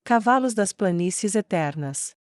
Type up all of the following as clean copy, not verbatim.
Cavalos das planícies eternas.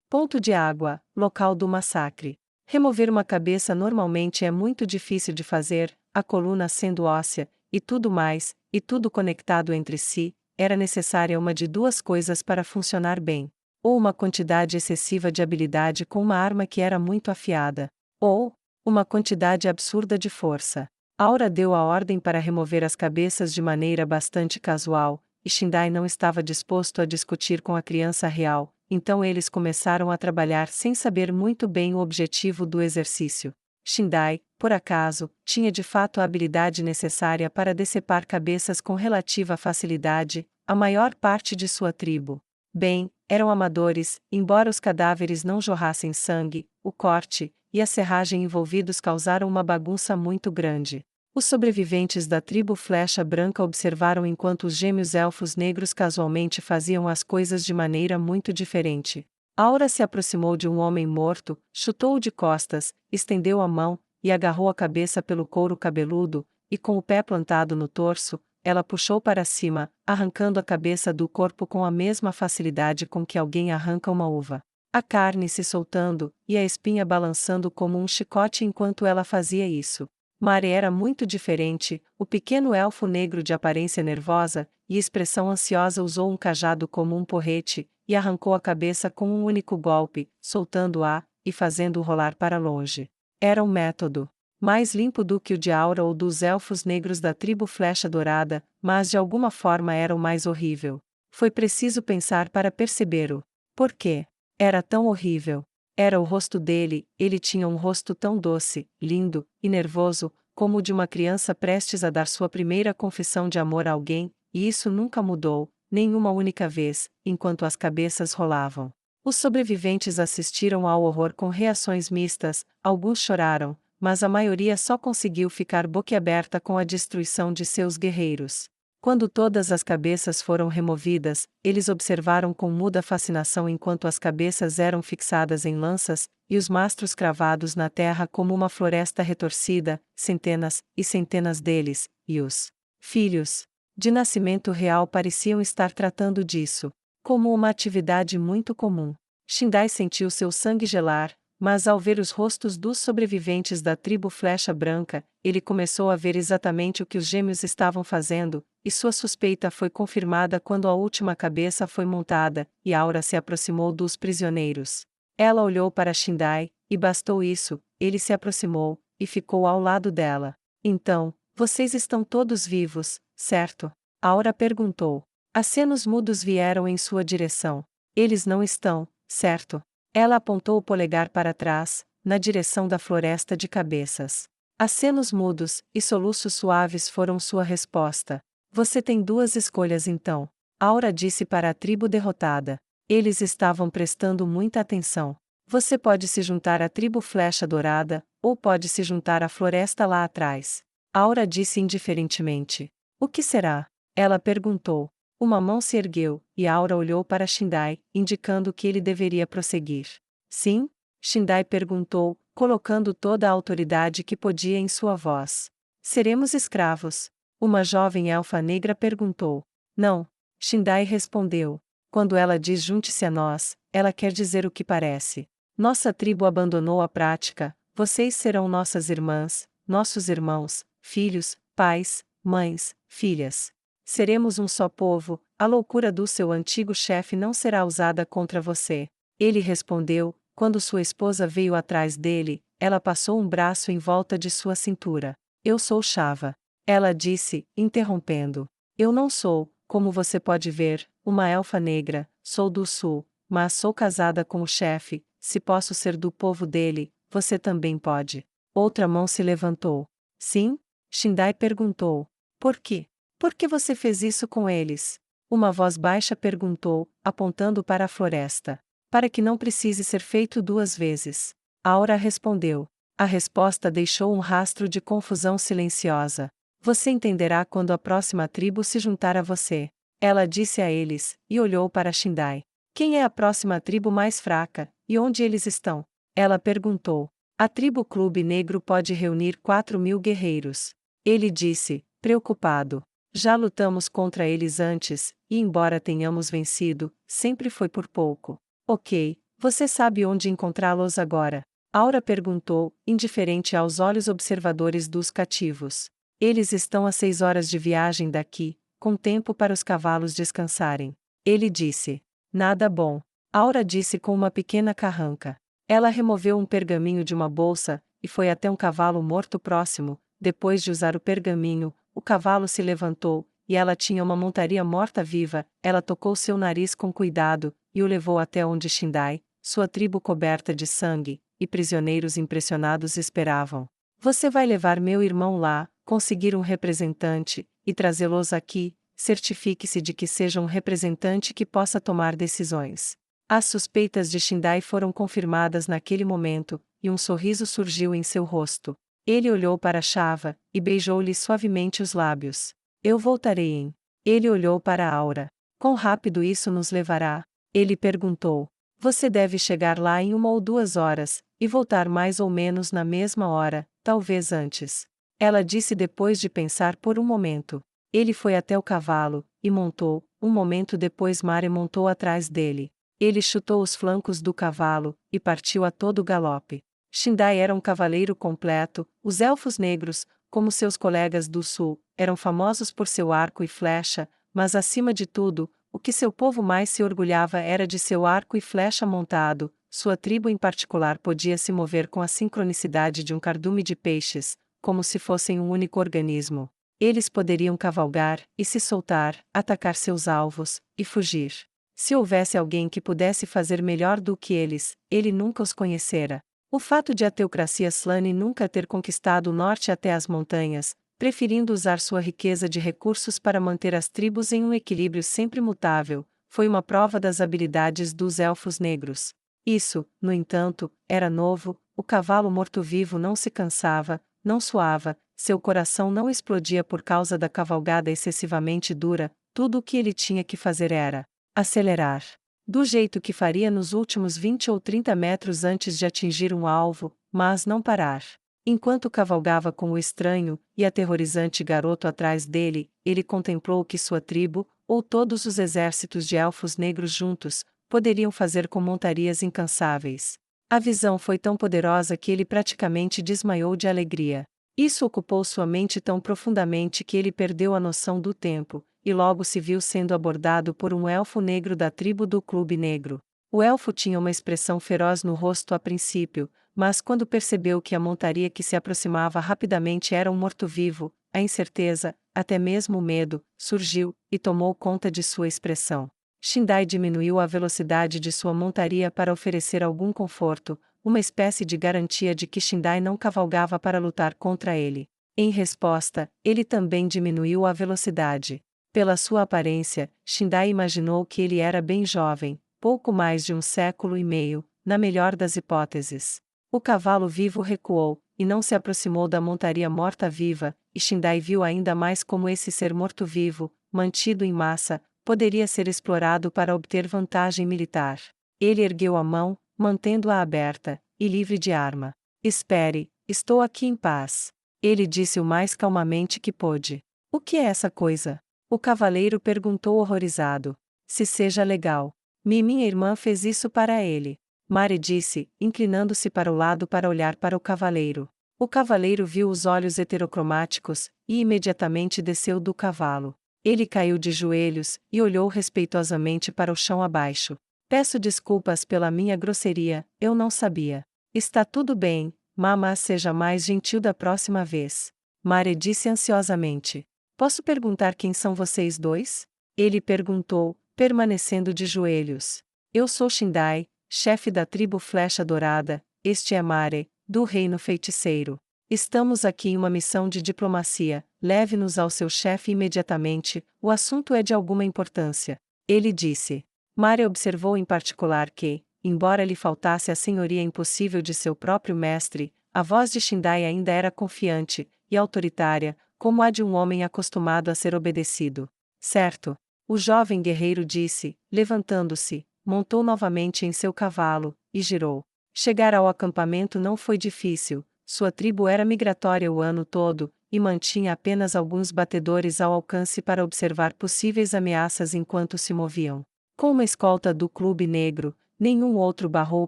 Ponto de água, local do massacre. Remover uma cabeça normalmente é muito difícil de fazer, a coluna sendo óssea, e tudo mais, e tudo conectado entre si, era necessária uma de duas coisas para funcionar bem. Ou uma quantidade excessiva de habilidade com uma arma que era muito afiada. Ou uma quantidade absurda de força. Aura deu a ordem para remover as cabeças de maneira bastante casual, e Shindai não estava disposto a discutir com a criança real, então eles começaram a trabalhar sem saber muito bem o objetivo do exercício. Shindai, por acaso, tinha de fato a habilidade necessária para decepar cabeças com relativa facilidade, a maior parte de sua tribo. Bem, eram amadores, embora os cadáveres não jorrassem sangue, o corte e a serragem envolvidos causaram uma bagunça muito grande. Os sobreviventes da tribo Flecha Branca observaram enquanto os gêmeos elfos negros casualmente faziam as coisas de maneira muito diferente. Aura se aproximou de um homem morto, chutou-o de costas, estendeu a mão, e agarrou a cabeça pelo couro cabeludo, e com o pé plantado no torso, ela puxou para cima, arrancando a cabeça do corpo com a mesma facilidade com que alguém arranca uma uva. A carne se soltando, e a espinha balançando como um chicote enquanto ela fazia isso. Mare era muito diferente, o pequeno elfo negro de aparência nervosa e expressão ansiosa usou um cajado como um porrete, e arrancou a cabeça com um único golpe, soltando-a, e fazendo-o rolar para longe. Era um método mais limpo do que o de Aura ou dos elfos negros da tribo Flecha Dourada, mas de alguma forma era o mais horrível. Foi preciso pensar para perceber o porquê. Era tão horrível. Era o rosto dele, ele tinha um rosto tão doce, lindo e nervoso, como o de uma criança prestes a dar sua primeira confissão de amor a alguém, e isso nunca mudou, nem uma única vez, enquanto as cabeças rolavam. Os sobreviventes assistiram ao horror com reações mistas, alguns choraram, mas a maioria só conseguiu ficar boquiaberta com a destruição de seus guerreiros. Quando todas as cabeças foram removidas, eles observaram com muda fascinação enquanto as cabeças eram fixadas em lanças, e os mastros cravados na terra como uma floresta retorcida, centenas e centenas deles, e os filhos de nascimento real pareciam estar tratando disso como uma atividade muito comum. Shindai sentiu seu sangue gelar, mas ao ver os rostos dos sobreviventes da tribo Flecha Branca, ele começou a ver exatamente o que os gêmeos estavam fazendo, e sua suspeita foi confirmada quando a última cabeça foi montada, e Aura se aproximou dos prisioneiros. Ela olhou para Shindai, e bastou isso, ele se aproximou, e ficou ao lado dela. Então, vocês estão todos vivos, certo? Aura perguntou. Acenos mudos vieram em sua direção. Eles não estão, certo? Ela apontou o polegar para trás, na direção da floresta de cabeças. Acenos mudos e soluços suaves foram sua resposta. Você tem duas escolhas então. Aura disse para a tribo derrotada. Eles estavam prestando muita atenção. Você pode se juntar à tribo Flecha Dourada, ou pode se juntar à floresta lá atrás. Aura disse indiferentemente. O que será? Ela perguntou. Uma mão se ergueu, e Aura olhou para Shindai, indicando que ele deveria prosseguir. Sim? Shindai perguntou, colocando toda a autoridade que podia em sua voz. Seremos escravos? Uma jovem elfa negra perguntou. Não. Shindai respondeu. Quando ela diz junte-se a nós, ela quer dizer o que parece. Nossa tribo abandonou a prática, vocês serão nossas irmãs, nossos irmãos, filhos, pais, mães, filhas. Seremos um só povo, a loucura do seu antigo chefe não será usada contra você. Ele respondeu, quando sua esposa veio atrás dele, ela passou um braço em volta de sua cintura. Eu sou Shava. Ela disse, interrompendo. Eu não sou, como você pode ver, uma elfa negra, sou do sul, mas sou casada com o chefe, se posso ser do povo dele, você também pode. Outra mão se levantou. Sim? Shindai perguntou. Por quê? Por que você fez isso com eles? Uma voz baixa perguntou, apontando para a floresta. Para que não precise ser feito duas vezes. Aura respondeu. A resposta deixou um rastro de confusão silenciosa. Você entenderá quando a próxima tribo se juntar a você. Ela disse a eles, e olhou para Shindai. Quem é a próxima tribo mais fraca, e onde eles estão? Ela perguntou. A tribo Clube Negro pode reunir 4.000 guerreiros. Ele disse, preocupado. Já lutamos contra eles antes, e embora tenhamos vencido, sempre foi por pouco. Ok, você sabe onde encontrá-los agora? Aura perguntou, indiferente aos olhos observadores dos cativos. Eles estão a 6 horas de viagem daqui, com tempo para os cavalos descansarem. Ele disse. Nada bom. Aura disse com uma pequena carranca. Ela removeu um pergaminho de uma bolsa, e foi até um cavalo morto próximo. Depois de usar o pergaminho, o cavalo se levantou, e ela tinha uma montaria morta-viva. Ela tocou seu nariz com cuidado, e o levou até onde Shindai, sua tribo coberta de sangue, e prisioneiros impressionados esperavam. Você vai levar meu irmão lá, conseguir um representante, e trazê-los aqui. Certifique-se de que seja um representante que possa tomar decisões. As suspeitas de Shindai foram confirmadas naquele momento, e um sorriso surgiu em seu rosto. Ele olhou para Shava, e beijou-lhe suavemente os lábios. Eu voltarei em. Ele olhou para Aura. Quão rápido isso nos levará? Ele perguntou. Você deve chegar lá em 1 ou 2 horas, e voltar mais ou menos na mesma hora, talvez antes. Ela disse depois de pensar por um momento. Ele foi até o cavalo, e montou. Um momento depois Mare montou atrás dele. Ele chutou os flancos do cavalo, e partiu a todo galope. Shindai era um cavaleiro completo. Os elfos negros, como seus colegas do sul, eram famosos por seu arco e flecha, mas acima de tudo, o que seu povo mais se orgulhava era de seu arco e flecha montado. Sua tribo em particular podia se mover com a sincronicidade de um cardume de peixes, como se fossem um único organismo. Eles poderiam cavalgar, e se soltar, atacar seus alvos, e fugir. Se houvesse alguém que pudesse fazer melhor do que eles, ele nunca os conhecera. O fato de a teocracia Slane nunca ter conquistado o norte até as montanhas, preferindo usar sua riqueza de recursos para manter as tribos em um equilíbrio sempre mutável, foi uma prova das habilidades dos elfos negros. Isso, no entanto, era novo. O cavalo morto-vivo não se cansava, não suava, seu coração não explodia por causa da cavalgada excessivamente dura. Tudo o que ele tinha que fazer era acelerar. Do jeito que faria nos últimos 20 ou 30 metros antes de atingir um alvo, mas não parar. Enquanto cavalgava com o estranho e aterrorizante garoto atrás dele, ele contemplou o que sua tribo, ou todos os exércitos de elfos negros juntos, poderiam fazer com montarias incansáveis. A visão foi tão poderosa que ele praticamente desmaiou de alegria. Isso ocupou sua mente tão profundamente que ele perdeu a noção do tempo, e logo se viu sendo abordado por um elfo negro da tribo do Clube Negro. O elfo tinha uma expressão feroz no rosto a princípio, mas quando percebeu que a montaria que se aproximava rapidamente era um morto-vivo, a incerteza, até mesmo o medo, surgiu, e tomou conta de sua expressão. Shindai diminuiu a velocidade de sua montaria para oferecer algum conforto, uma espécie de garantia de que Shindai não cavalgava para lutar contra ele. Em resposta, ele também diminuiu a velocidade. Pela sua aparência, Shindai imaginou que ele era bem jovem, pouco mais de 1 século e meio, na melhor das hipóteses. O cavalo vivo recuou, e não se aproximou da montaria morta-viva, e Shindai viu ainda mais como esse ser morto-vivo, mantido em massa, poderia ser explorado para obter vantagem militar. Ele ergueu a mão, mantendo-a aberta, e livre de arma. Espere, estou aqui em paz. Ele disse o mais calmamente que pôde. O que é essa coisa? O cavaleiro perguntou horrorizado. Se seja legal. Minha irmã fez isso para ele. Mare disse, inclinando-se para o lado para olhar para o cavaleiro. O cavaleiro viu os olhos heterocromáticos, e imediatamente desceu do cavalo. Ele caiu de joelhos, e olhou respeitosamente para o chão abaixo. Peço desculpas pela minha grosseria, eu não sabia. Está tudo bem, mas seja mais gentil da próxima vez. Mare disse ansiosamente. Posso perguntar quem são vocês dois? Ele perguntou, permanecendo de joelhos. Eu sou Shindai, chefe da tribo Flecha Dourada, este é Mare, do Reino Feiticeiro. Estamos aqui em uma missão de diplomacia, leve-nos ao seu chefe imediatamente, o assunto é de alguma importância. Ele disse. Mare observou em particular que, embora lhe faltasse a senhoria impossível de seu próprio mestre, a voz de Shindai ainda era confiante e autoritária, como a de um homem acostumado a ser obedecido. Certo. O jovem guerreiro disse, levantando-se, montou novamente em seu cavalo, e girou. Chegar ao acampamento não foi difícil, sua tribo era migratória o ano todo, e mantinha apenas alguns batedores ao alcance para observar possíveis ameaças enquanto se moviam. Com uma escolta do Clube Negro, nenhum outro barrou o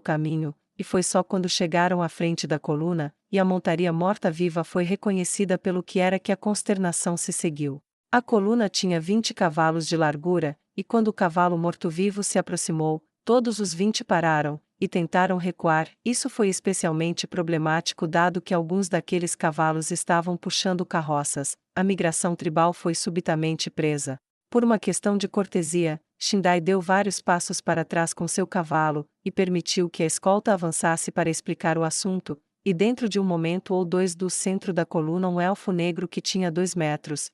caminho, e foi só quando chegaram à frente da coluna, e a montaria morta-viva foi reconhecida pelo que era que a consternação se seguiu. A coluna tinha 20 cavalos de largura, e quando o cavalo morto-vivo se aproximou, todos os 20 pararam, e tentaram recuar. Isso foi especialmente problemático dado que alguns daqueles cavalos estavam puxando carroças. A migração tribal foi subitamente presa. Por uma questão de cortesia, Shindai deu vários passos para trás com seu cavalo, e permitiu que a escolta avançasse para explicar o assunto, e dentro de um momento ou dois do centro da coluna um elfo negro que tinha 2,5 metros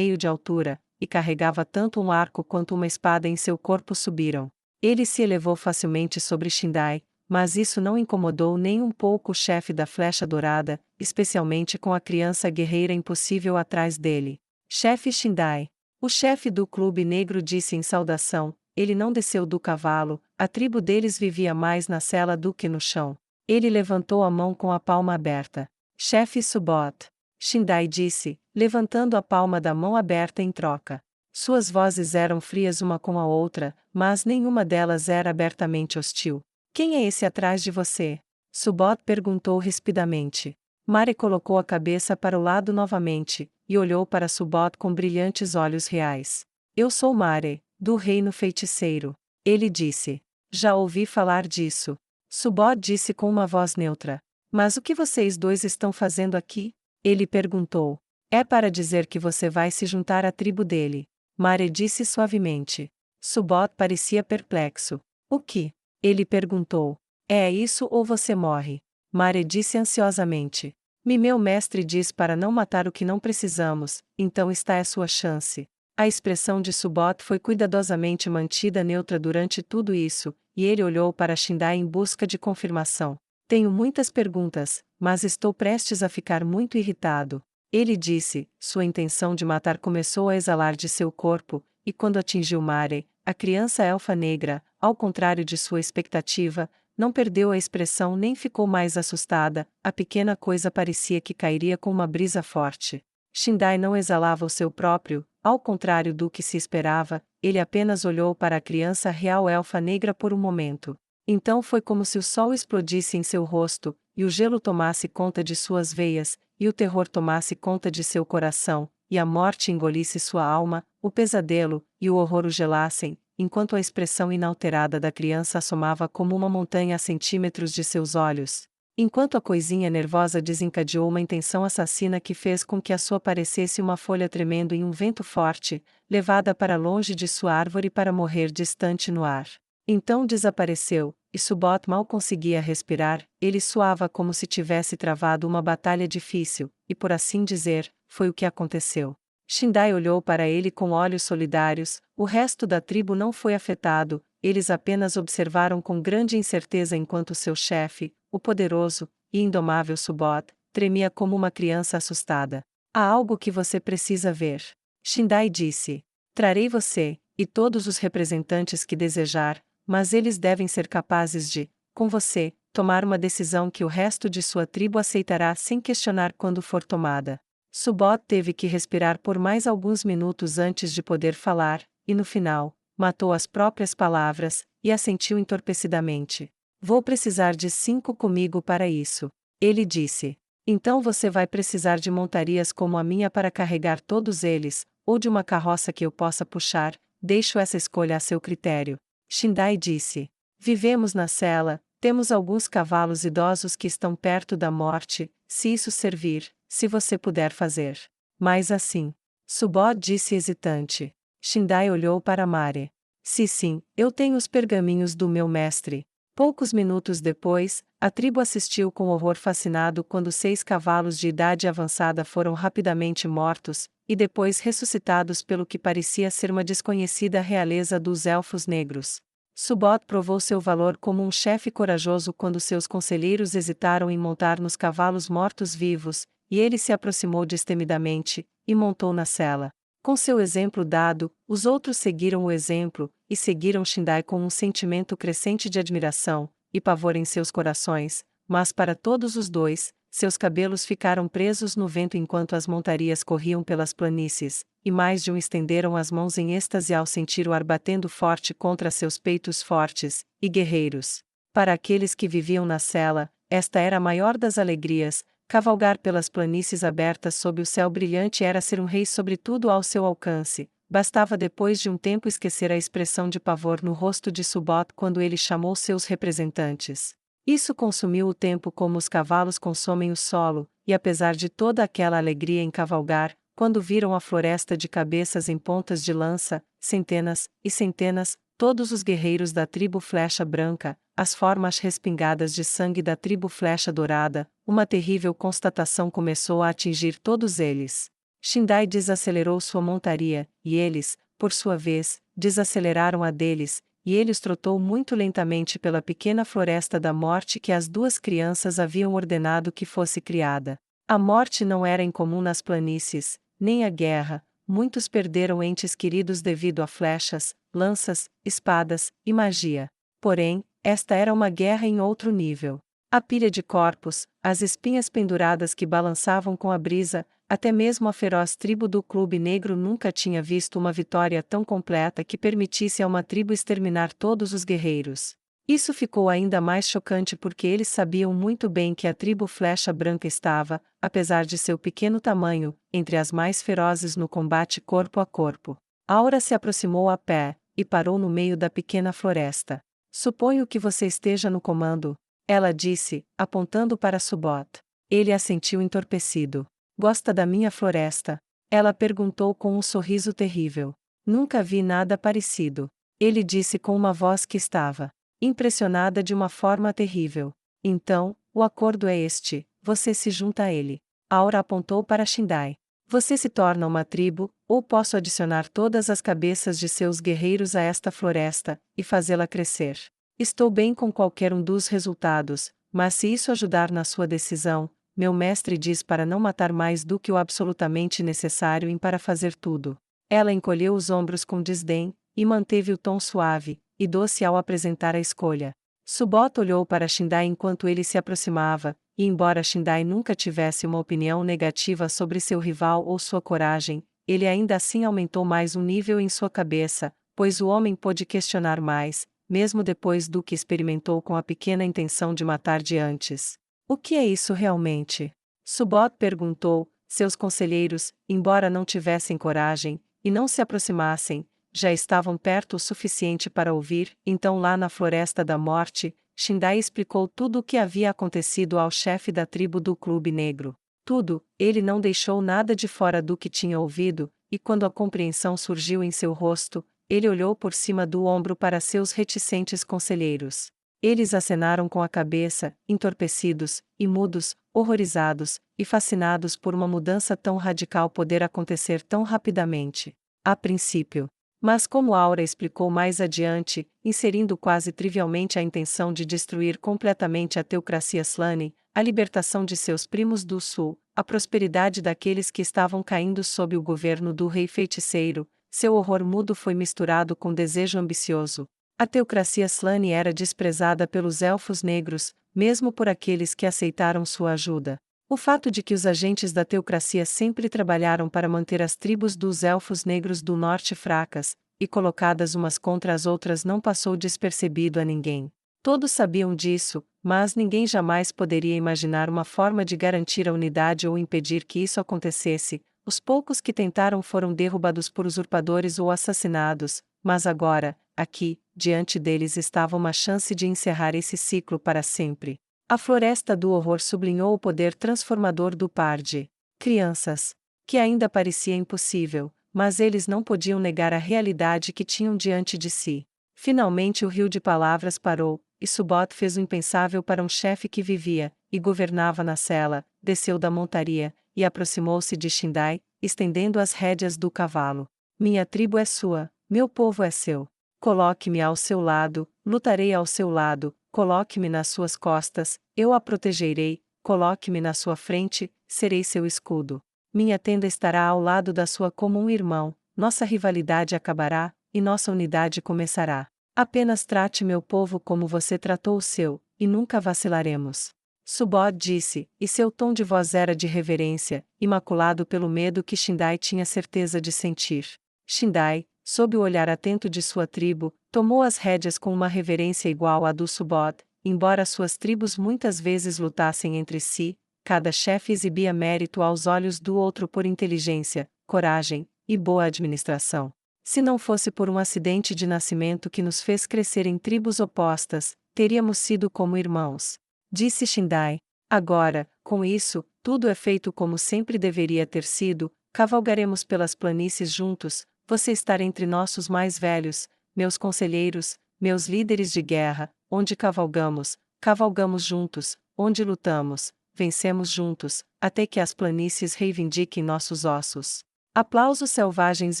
de altura, e carregava tanto um arco quanto uma espada em seu corpo subiram. Ele se elevou facilmente sobre Shindai, mas isso não incomodou nem um pouco o chefe da Flecha Dourada, especialmente com a criança guerreira impossível atrás dele. Chefe Shindai. O chefe do Clube Negro disse em saudação, ele não desceu do cavalo, a tribo deles vivia mais na cela do que no chão. Ele levantou a mão com a palma aberta. Chefe Subot. Shindai disse, levantando a palma da mão aberta em troca. Suas vozes eram frias uma com a outra, mas nenhuma delas era abertamente hostil. Quem é esse atrás de você? Subot perguntou rispidamente. Mare colocou a cabeça para o lado novamente, e olhou para Subot com brilhantes olhos reais. Eu sou Mare, do Reino Feiticeiro. Ele disse. Já ouvi falar disso. Subot disse com uma voz neutra. Mas o que vocês dois estão fazendo aqui? Ele perguntou. É para dizer que você vai se juntar à tribo dele. Mare disse suavemente. Subot parecia perplexo. O que? Ele perguntou. É isso ou você morre? Mare disse ansiosamente. Meu mestre diz para não matar o que não precisamos, então está a sua chance. A expressão de Subot foi cuidadosamente mantida neutra durante tudo isso, e ele olhou para Shindai em busca de confirmação. Tenho muitas perguntas, mas estou prestes a ficar muito irritado. Ele disse, sua intenção de matar começou a exalar de seu corpo, e quando atingiu Mare, a criança elfa negra, ao contrário de sua expectativa, não perdeu a expressão nem ficou mais assustada, a pequena coisa parecia que cairia com uma brisa forte. Shindai não exalava o seu próprio, ao contrário do que se esperava, ele apenas olhou para a criança real elfa negra por um momento. Então foi como se o sol explodisse em seu rosto, e o gelo tomasse conta de suas veias, e o terror tomasse conta de seu coração, e a morte engolisse sua alma, o pesadelo e o horror o gelassem, enquanto a expressão inalterada da criança assomava como uma montanha a centímetros de seus olhos. Enquanto a coisinha nervosa desencadeou uma intenção assassina que fez com que a sua parecesse uma folha tremendo em um vento forte, levada para longe de sua árvore para morrer distante no ar. Então desapareceu, e Subot mal conseguia respirar, ele suava como se tivesse travado uma batalha difícil, e por assim dizer, foi o que aconteceu. Shindai olhou para ele com olhos solidários, o resto da tribo não foi afetado, eles apenas observaram com grande incerteza enquanto seu chefe, o poderoso e indomável Subot, tremia como uma criança assustada. Há algo que você precisa ver. Shindai disse. Trarei você, e todos os representantes que desejar, mas eles devem ser capazes de, com você, tomar uma decisão que o resto de sua tribo aceitará sem questionar quando for tomada. Subot teve que respirar por mais alguns minutos antes de poder falar, e no final, matou as próprias palavras, e assentiu entorpecidamente. Vou precisar de 5 comigo para isso. Ele disse. Então você vai precisar de montarias como a minha para carregar todos eles, ou de uma carroça que eu possa puxar, deixo essa escolha a seu critério. Shindai disse. Vivemos na cela, temos alguns cavalos idosos que estão perto da morte, se isso servir, se você puder fazer. Mas assim. Subot disse hesitante. Shindai olhou para Mare. Sim, eu tenho os pergaminhos do meu mestre. Poucos minutos depois, a tribo assistiu com horror fascinado quando 6 cavalos de idade avançada foram rapidamente mortos, e depois ressuscitados pelo que parecia ser uma desconhecida realeza dos Elfos Negros. Subot provou seu valor como um chefe corajoso quando seus conselheiros hesitaram em montar nos cavalos mortos-vivos, e ele se aproximou destemidamente, e montou na sela. Com seu exemplo dado, os outros seguiram o exemplo, e seguiram Shindai com um sentimento crescente de admiração e pavor em seus corações, mas para todos os dois, seus cabelos ficaram presos no vento enquanto as montarias corriam pelas planícies, e mais de um estenderam as mãos em êxtase ao sentir o ar batendo forte contra seus peitos fortes e guerreiros. Para aqueles que viviam na cela, esta era a maior das alegrias. Cavalgar pelas planícies abertas sob o céu brilhante era ser um rei sobre tudo ao seu alcance. Bastava depois de um tempo esquecer a expressão de pavor no rosto de Subhot quando ele chamou seus representantes. Isso consumiu o tempo como os cavalos consomem o solo, e apesar de toda aquela alegria em cavalgar, quando viram a floresta de cabeças em pontas de lança, centenas e centenas, todos os guerreiros da tribo Flecha Branca, as formas respingadas de sangue da tribo Flecha Dourada, uma terrível constatação começou a atingir todos eles. Shindai desacelerou sua montaria, e eles, por sua vez, desaceleraram a deles, e ele os trotou muito lentamente pela pequena floresta da morte que as duas crianças haviam ordenado que fosse criada. A morte não era incomum nas planícies, nem a guerra. Muitos perderam entes queridos devido a flechas, lanças, espadas e magia. Porém, esta era uma guerra em outro nível. A pilha de corpos, as espinhas penduradas que balançavam com a brisa, até mesmo a feroz tribo do Clube Negro nunca tinha visto uma vitória tão completa que permitisse a uma tribo exterminar todos os guerreiros. Isso ficou ainda mais chocante porque eles sabiam muito bem que a tribo Flecha Branca estava, apesar de seu pequeno tamanho, entre as mais ferozes no combate corpo a corpo. Aura se aproximou a pé, e parou no meio da pequena floresta. Suponho que você esteja no comando, ela disse, apontando para Subhot. Ele assentiu entorpecido. Gosta da minha floresta? Ela perguntou com um sorriso terrível. Nunca vi nada parecido. Ele disse com uma voz que estava impressionada de uma forma terrível. Então, o acordo é este: você se junta a ele. Aura apontou para Shindai. Você se torna uma tribo, ou posso adicionar todas as cabeças de seus guerreiros a esta floresta, e fazê-la crescer. Estou bem com qualquer um dos resultados, mas se isso ajudar na sua decisão, meu mestre diz para não matar mais do que o absolutamente necessário e para fazer tudo. Ela encolheu os ombros com desdém, e manteve o tom suave e doce ao apresentar a escolha. Subhot olhou para Shindai enquanto ele se aproximava, e embora Shindai nunca tivesse uma opinião negativa sobre seu rival ou sua coragem, ele ainda assim aumentou mais um nível em sua cabeça, pois o homem pôde questionar mais, mesmo depois do que experimentou com a pequena intenção de matar de antes. O que é isso realmente? Subhot perguntou. Seus conselheiros, embora não tivessem coragem, e não se aproximassem, já estavam perto o suficiente para ouvir. Então lá na Floresta da Morte, Shindai explicou tudo o que havia acontecido ao chefe da tribo do Clube Negro. Tudo, ele não deixou nada de fora do que tinha ouvido, e quando a compreensão surgiu em seu rosto, ele olhou por cima do ombro para seus reticentes conselheiros. Eles acenaram com a cabeça, entorpecidos, e mudos, horrorizados, e fascinados por uma mudança tão radical poder acontecer tão rapidamente. A princípio. Mas como Aura explicou mais adiante, inserindo quase trivialmente a intenção de destruir completamente a teocracia Slane, a libertação de seus primos do Sul, a prosperidade daqueles que estavam caindo sob o governo do Rei Feiticeiro, seu horror mudo foi misturado com desejo ambicioso. A teocracia Slane era desprezada pelos Elfos Negros, mesmo por aqueles que aceitaram sua ajuda. O fato de que os agentes da teocracia sempre trabalharam para manter as tribos dos Elfos Negros do Norte fracas, e colocadas umas contra as outras não passou despercebido a ninguém. Todos sabiam disso, mas ninguém jamais poderia imaginar uma forma de garantir a unidade ou impedir que isso acontecesse. Os poucos que tentaram foram derrubados por usurpadores ou assassinados, mas agora, aqui, diante deles estava uma chance de encerrar esse ciclo para sempre. A Floresta do Horror sublinhou o poder transformador do par de crianças, que ainda parecia impossível, mas eles não podiam negar a realidade que tinham diante de si. Finalmente o rio de palavras parou, e Subhot fez o impensável para um chefe que vivia e governava na cela, desceu da montaria, e aproximou-se de Shindai, estendendo as rédeas do cavalo. Minha tribo é sua, meu povo é seu. Coloque-me ao seu lado, lutarei ao seu lado, coloque-me nas suas costas, eu a protegerei, coloque-me na sua frente, serei seu escudo. Minha tenda estará ao lado da sua como um irmão, nossa rivalidade acabará, e nossa unidade começará. Apenas trate meu povo como você tratou o seu, e nunca vacilaremos. Subodh disse, e seu tom de voz era de reverência, imaculado pelo medo que Shindai tinha certeza de sentir. Shindai, sob o olhar atento de sua tribo, tomou as rédeas com uma reverência igual à do Subodh, embora suas tribos muitas vezes lutassem entre si, cada chefe exibia mérito aos olhos do outro por inteligência, coragem e boa administração. Se não fosse por um acidente de nascimento que nos fez crescer em tribos opostas, teríamos sido como irmãos. Disse Shindai. Agora, com isso, tudo é feito como sempre deveria ter sido, cavalgaremos pelas planícies juntos, você estar entre nossos mais velhos, meus conselheiros, meus líderes de guerra, onde cavalgamos, cavalgamos juntos, onde lutamos, vencemos juntos, até que as planícies reivindiquem nossos ossos. Aplausos selvagens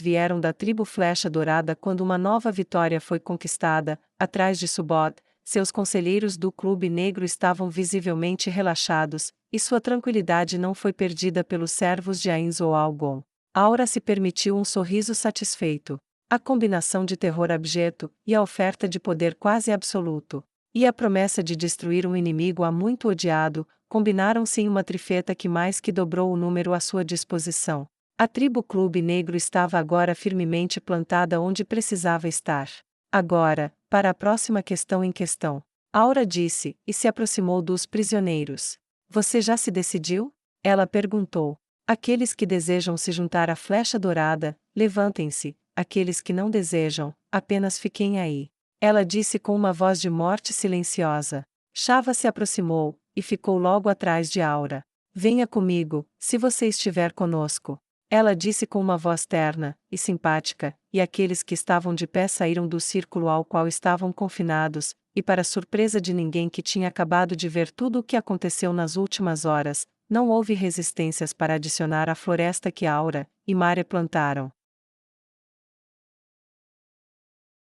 vieram da tribo Flecha Dourada quando uma nova vitória foi conquistada. Atrás de Subodh, seus conselheiros do Clube Negro estavam visivelmente relaxados, e sua tranquilidade não foi perdida pelos servos de Ainz ou Algon. Aura se permitiu um sorriso satisfeito. A combinação de terror abjeto e a oferta de poder quase absoluto, e a promessa de destruir um inimigo há muito odiado, combinaram-se em uma trifeta que mais que dobrou o número à sua disposição. A tribo Clube Negro estava agora firmemente plantada onde precisava estar. Agora, para a próxima questão em questão. Aura disse, e se aproximou dos prisioneiros. Você já se decidiu? Ela perguntou. Aqueles que desejam se juntar à Flecha Dourada, levantem-se, aqueles que não desejam, apenas fiquem aí. Ela disse com uma voz de morte silenciosa. Shava se aproximou, e ficou logo atrás de Aura. Venha comigo, se você estiver conosco. Ela disse com uma voz terna e simpática, e aqueles que estavam de pé saíram do círculo ao qual estavam confinados, e para surpresa de ninguém que tinha acabado de ver tudo o que aconteceu nas últimas horas, não houve resistências para adicionar à floresta que Aura e Mare plantaram.